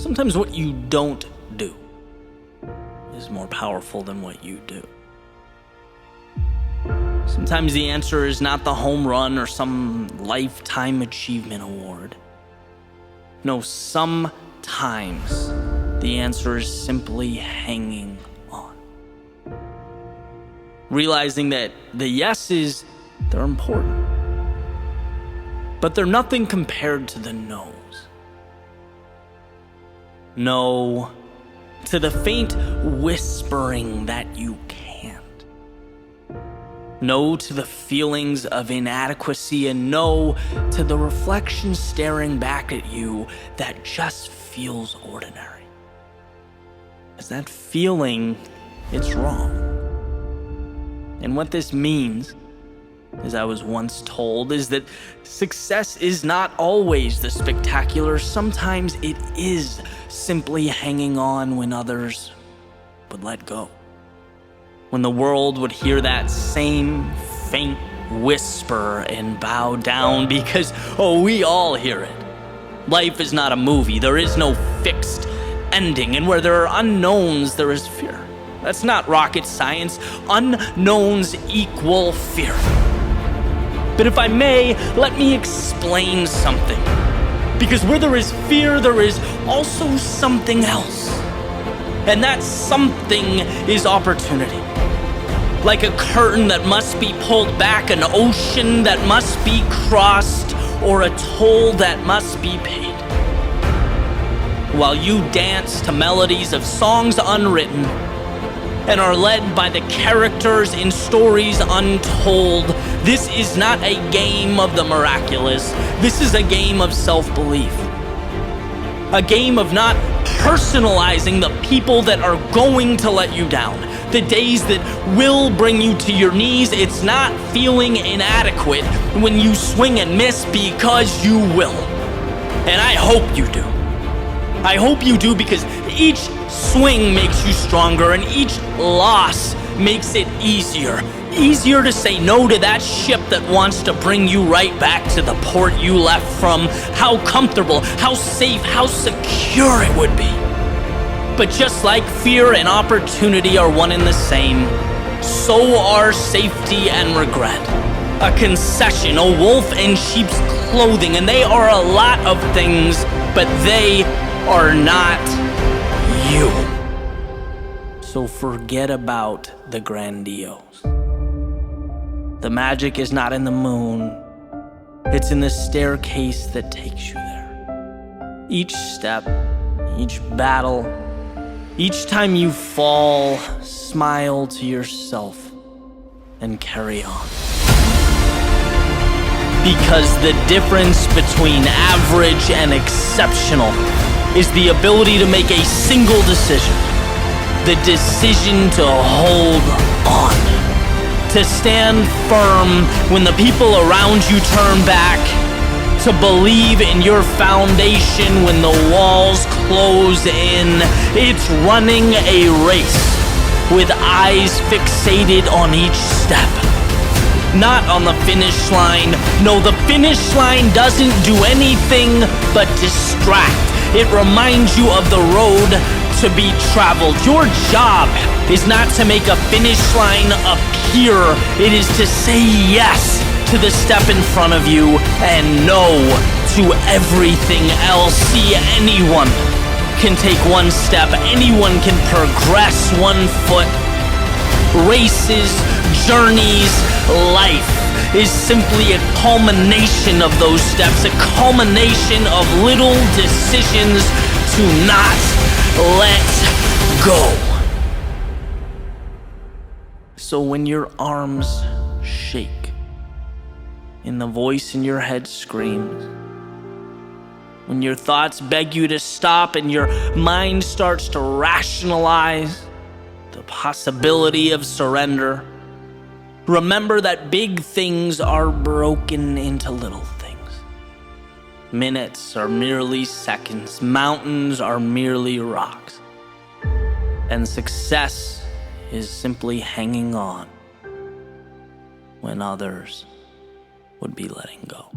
Sometimes what you don't do is more powerful than what you do. Sometimes the answer is not the home run or some lifetime achievement award. No, sometimes the answer is simply hanging on. Realizing that the yeses, they're important, but they're nothing compared to the no's. No to the faint whispering that you can't. No to the feelings of inadequacy, and no to the reflection staring back at you that just feels ordinary. As that feeling, it's wrong. And what this means, as I was once told, is that success is not always the spectacular. Sometimes it is simply hanging on when others would let go. When the world would hear that same faint whisper and bow down, because, we all hear it. Life is not a movie. There is no fixed ending. And where there are unknowns, there is fear. That's not rocket science. Unknowns equal fear. But if I may, let me explain something. Because where there is fear, there is also something else. And that something is opportunity. Like a curtain that must be pulled back, an ocean that must be crossed, or a toll that must be paid. While you dance to melodies of songs unwritten and are led by the characters in stories untold, this is not a game of the miraculous. This is a game of self-belief. A game of not personalizing the people that are going to let you down. The days that will bring you to your knees. It's not feeling inadequate when you swing and miss, because you will. And I hope you do. I hope you do, because each swing makes you stronger, and each loss makes it easier. Easier to say no to that ship that wants to bring you right back to the port you left from. How comfortable, how safe, how secure it would be. But just like fear and opportunity are one and the same, so are safety and regret. A concession, a wolf in sheep's clothing, and they are a lot of things, but they are not you. So forget about the grandiose. The magic is not in the moon. It's in the staircase that takes you there. Each step, each battle, each time you fall, smile to yourself and carry on. Because the difference between average and exceptional is the ability to make a single decision. The decision to hold on. To stand firm when the people around you turn back. To believe in your foundation when the walls close in. It's running a race with eyes fixated on each step. Not on the finish line. No, the finish line doesn't do anything but distract. It reminds you of the road to be traveled. Your job is not to make a finish line appear. It is to say yes to the step in front of you and no to everything else. See, anyone can take one step. Anyone can progress one foot. Races, journeys, life is simply a culmination of those steps, a culmination of little decisions to not let go. So when your arms shake and the voice in your head screams, when your thoughts beg you to stop and your mind starts to rationalize the possibility of surrender, remember that big things are broken into little things. Minutes are merely seconds. Mountains are merely rocks. And success is simply hanging on when others would be letting go.